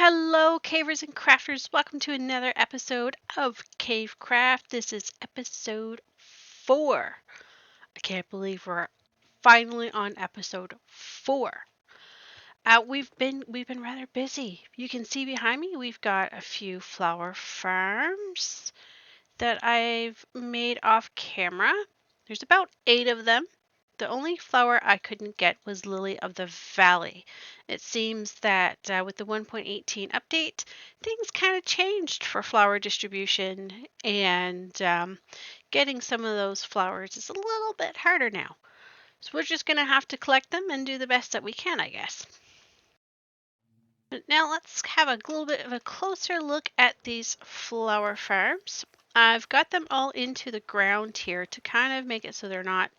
Hello, cavers and crafters. Welcome to another episode of CaveCraft. This is episode 4. I can't believe we're finally on episode 4. We've been rather busy. You can see behind me we've got a few flower farms that I've made off camera. There's about 8 of them. The only flower I couldn't get was Lily of the Valley. It seems that with the 1.18 update, things kind of changed for flower distribution, and getting some of those flowers is a little bit harder now. So we're just going to have to collect them and do the best that we can, I guess. But now let's have a little bit of a closer look at these flower farms. I've got them all into the ground here to kind of make it so they're not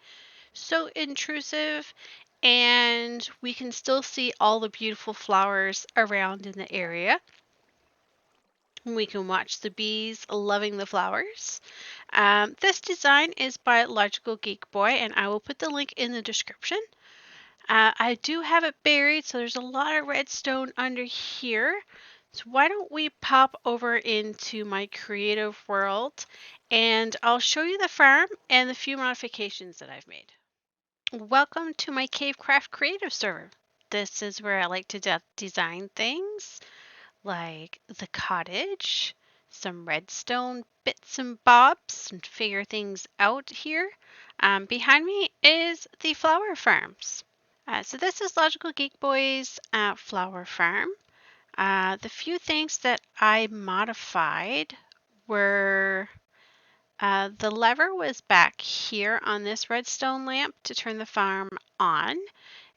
so intrusive, and we can still see all the beautiful flowers around in the area. We can watch the bees loving the flowers. This design is by LogicalGeekBoy, and I will put the link in the description. I do have it buried, so there's a lot of redstone under here. So why don't we pop over into my creative world, and I'll show you the farm and the few modifications that I've made. Welcome to my CaveCraft creative server. This is where I like to design things like the cottage, some redstone bits and bobs, and figure things out here. Behind me is the flower farms. So this is Logical Geek Boy's flower farm. The few things that I modified were the lever was back here on this redstone lamp to turn the farm on,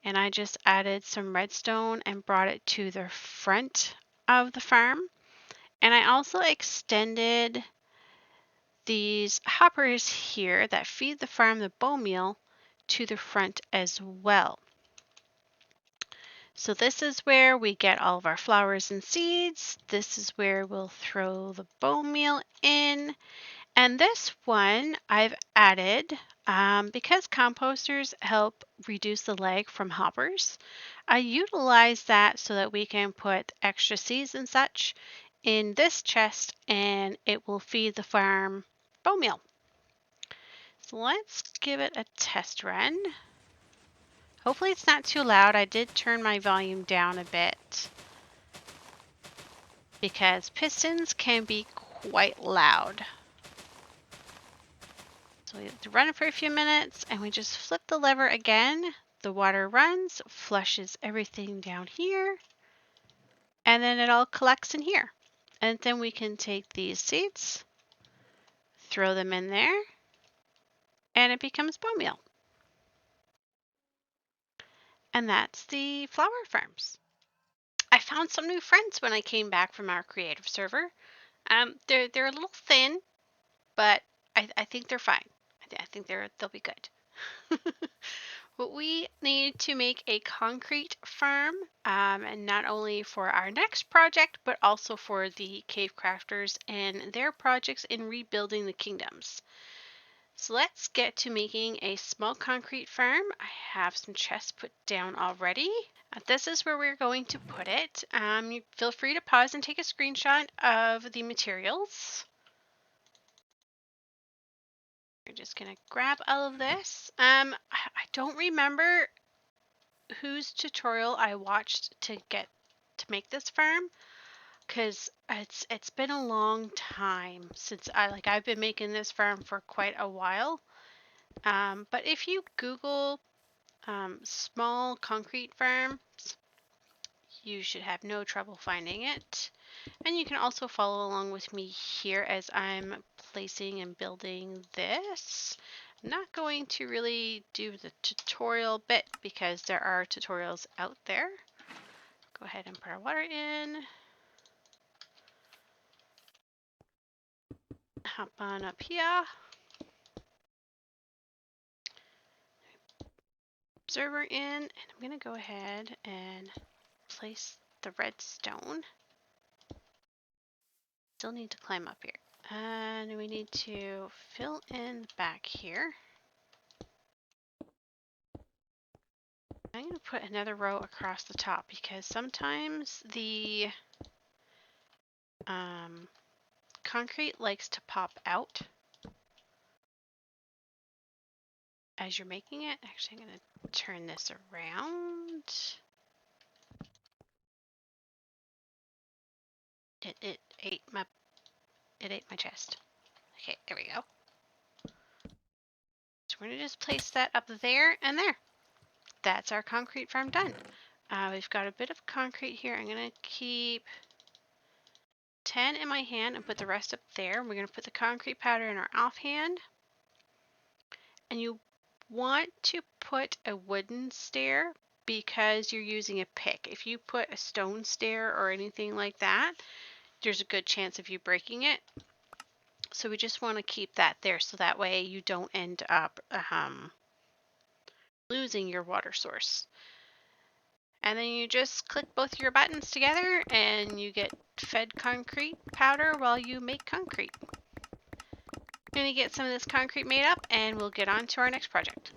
and I just added some redstone and brought it to the front of the farm. And I also extended these hoppers here that feed the farm the bone meal to the front as well. So this is where we get all of our flowers and seeds. This is where we'll throw the bone meal in. And this one I've added because composters help reduce the lag from hoppers. I utilize that so that we can put extra seeds and such in this chest, and it will feed the farm bone meal. So let's give it a test run. Hopefully it's not too loud. I did turn my volume down a bit because pistons can be quite loud. So we have to run it for a few minutes, and we just flip the lever again. The water runs, flushes everything down here, and then it all collects in here. And then we can take these seeds, throw them in there, and it becomes bone meal. And that's the flower farms. I found some new friends when I came back from our creative server. They're a little thin, but I think they're fine. I think they'll be good. But we need to make a concrete farm, and not only for our next project, but also for the cave crafters and their projects in rebuilding the kingdoms. So let's get to making a small concrete farm. I have some chests put down already. This is where we're going to put it. You feel free to pause and take a screenshot of the materials. We're just gonna grab all of this. I don't remember whose tutorial I watched to make this farm, because it's been a long time since I've been making this farm for quite a while. But if you Google small concrete farms, you should have no trouble finding it. And you can also follow along with me here as I'm placing and building this. I'm not going to really do the tutorial bit because there are tutorials out there. Go ahead and put our water in. Hop on up here. Observer in, and I'm going to go ahead and place the redstone. Still need to climb up here. And we need to fill in back here. I'm going to put another row across the top because sometimes the Concrete likes to pop out as you're making it. Actually, I'm going to turn this around. It ate my chest. Okay, there we go. So we're going to just place that up there and there. That's our concrete farm done. We've got a bit of concrete here. I'm going to keep 10 in my hand and put the rest up there. We're going to put the concrete powder in our offhand. And you want to put a wooden stair because you're using a pick. If you put a stone stair or anything like that, there's a good chance of you breaking it. So we just want to keep that there so that way you don't end up losing your water source. And then you just click both your buttons together and you get fed concrete powder while you make concrete. I'm going to get some of this concrete made up and we'll get on to our next project.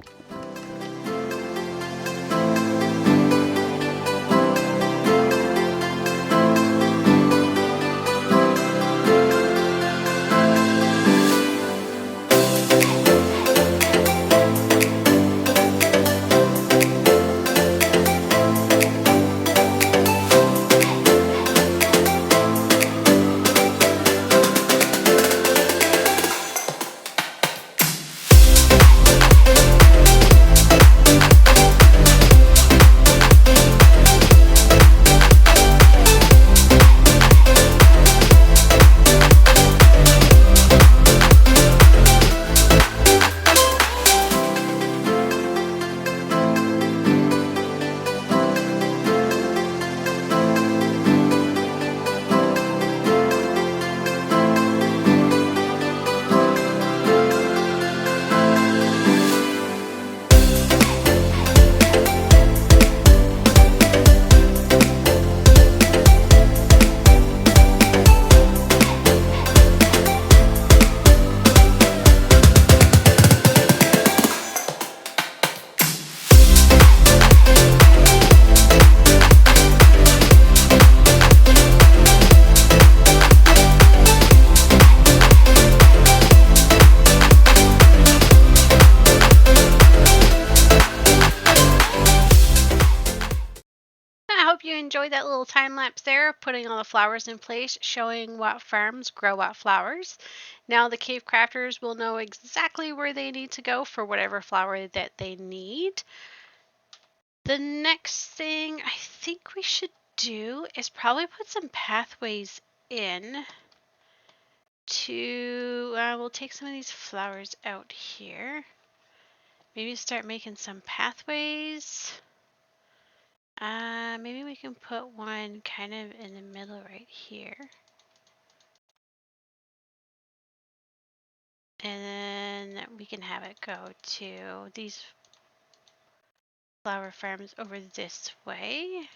Enjoyed that little time lapse there, putting all the flowers in place, showing what farms grow what flowers. Now the cave crafters will know exactly where they need to go for whatever flower that they need. The next thing I think we should do is probably put some pathways in to, we'll take some of these flowers out here. Maybe start making some pathways. Maybe we can put one kind of in the middle right here. And then we can have it go to these flower farms over this way.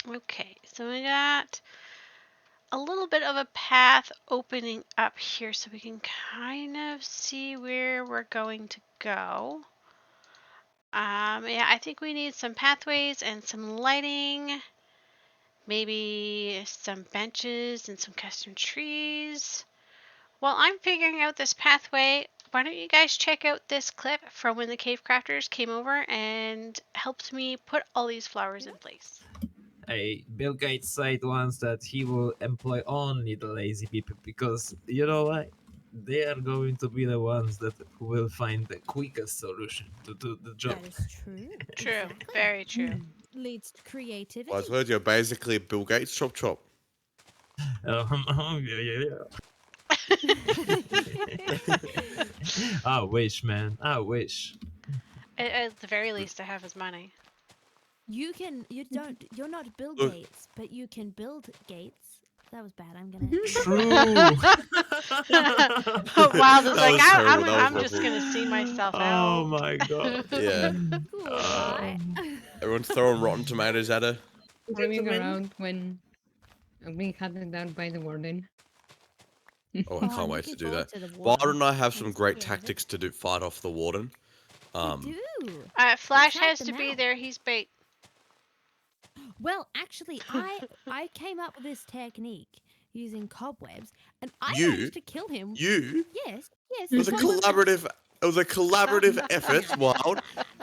Okay, so we got a little bit of a path opening up here so we can kind of see where we're going to go. Yeah, I think we need some pathways and some lighting. Maybe some benches and some custom trees. While I'm figuring out this pathway, why don't you guys check out this clip from when the cave crafters came over and helped me put all these flowers in place. Bill Gates said once that he will employ only the lazy people because, you know what? They are going to be the ones that will find the quickest solution to do the job. That is true. True, Exactly. very true. Leads to creativity. Well, I heard you're basically Bill Gates chop chop. Yeah. I wish, man. I wish. At the very least, I have his money. You're not Bill Look. Gates, but you can build gates. That was bad. I'm gonna. True. Wild is like, was terrible, that I'm was just awful. gonna see myself Oh out. my god. Yeah. Goodbye. Everyone's throwing rotten tomatoes at her. Roaming around when I'm being hunted down by the warden. Oh, I I'm can't wait to looking do forward that. to the Byron and I warden. have some I'm great scared. tactics to fight off the warden. We do. Flash Try has them to be out. there. He's bait. Well, actually, I came up with this technique using cobwebs, and I You, managed to kill him. you. Yes, It was a what was collaborative. It was a collaborative effort. Wild.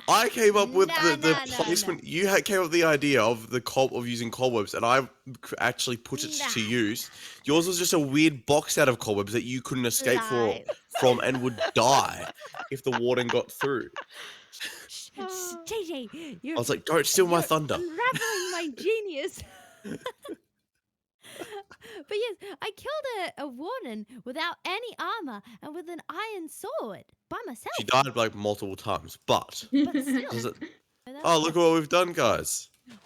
I came up with the No. placement. You came up with the idea of of using cobwebs, and I actually put it to use. Yours was just a weird box out of cobwebs that you couldn't escape Lies. from and would die if the warden got through. JJ, I you're was like, "Don't steal my thunder." unraveling my genius. But yes, I killed a warden without any armor and with an iron sword by myself. She died like multiple times, but But still. does it? that Oh, was look good. what we've done, guys! Look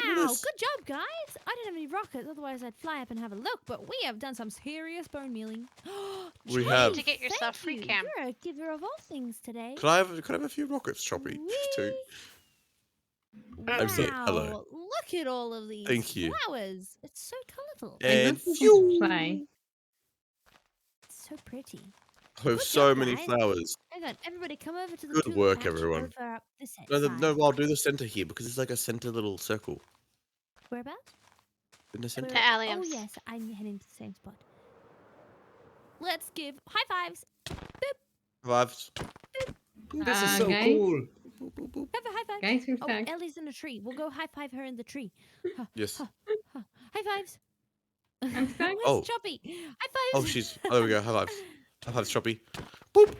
at Wow, this. good job, guys. I didn't have any rockets, otherwise I'd fly up and have a look. But we have done some serious bone mealing. We You have. need to get yourself free you. cam. You're a giver of all things today. Could I have a few rockets, Choppy? Too. I'm saying hello. Wow, look at all of these Thank you. flowers. It's so colourful. I And noticed you can fly. It's so pretty. we have Good so job, many guys. flowers. Hang on, everybody come over to the Good tool work, patch everyone. over up this side. No, I'll do the center here because it's like a center little circle. Whereabouts? In the center. The Oh alliums. yes, I'm heading to the same spot. Let's give high fives. Vibes. This is so guys. cool. Have a high five. Guys, we're Oh, stuck. Ellie's in a tree. We'll go high five her in the tree. Huh, Yes. huh. High fives. I'm stuck. Where's Oh. Choppy? High Oh, fives. there we go. High fives. High fives, Choppy. Boop.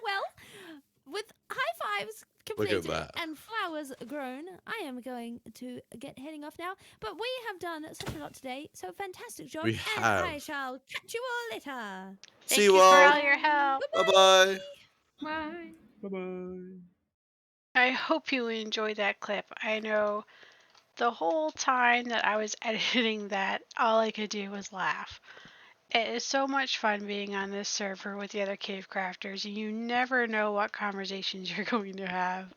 Well, with high fives Look at completed that. and flowers grown, I am going to get heading off now. But we have done such a lot today, so fantastic job. We and have. I shall catch you all later. See Thank you you for all. all your help. Bye-bye. Bye. Bye-bye. I hope you enjoyed that clip. I know the whole time that I was editing that, all I could do was laugh. It is so much fun being on this server with the other cave crafters. You never know what conversations you're going to have.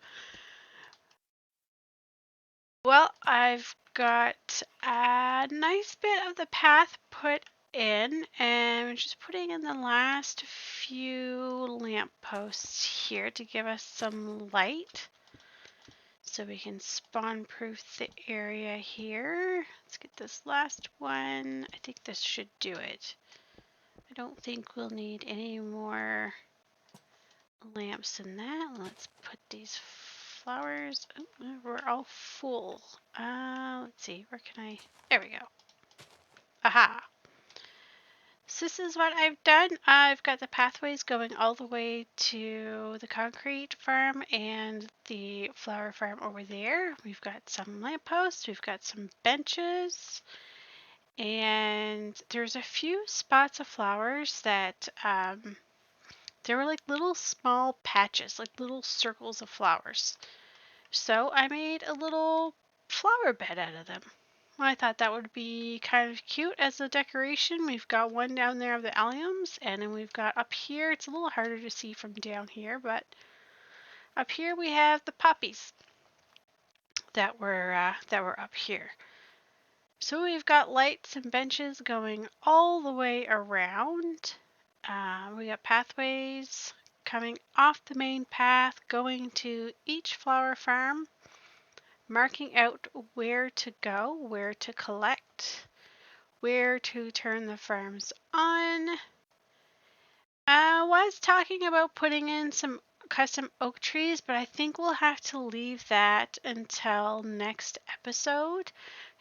Well, I've got a nice bit of the path put in, and I'm just putting in the last few lampposts here to give us some light so we can spawn proof the area here. Let's get this last one. I think this should do it. I don't think we'll need any more lamps than that. Let's put these flowers. Oh, we're all full. Let's see. Where can I? There we go. Aha. So this is what I've done. I've got the pathways going all the way to the concrete farm and the flower farm over there. We've got some lampposts. We've got some benches. And there's a few spots of flowers that they were like little small patches, like little circles of flowers. So I made a little flower bed out of them. I thought that would be kind of cute as a decoration. We've got one down there of the alliums, and then we've got up here. It's a little harder to see from down here, but up here we have the poppies that were up here. So we've got lights and benches going all the way around. We got pathways coming off the main path, going to each flower farm, marking out where to go, where to collect, where to turn the farms on. I was talking about putting in some custom oak trees, but I think we'll have to leave that until next episode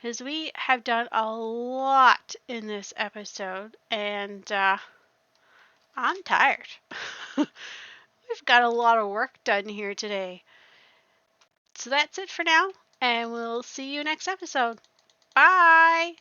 because we have done a lot in this episode and I'm tired. We've got a lot of work done here today. So that's it for now, and we'll see you next episode. Bye!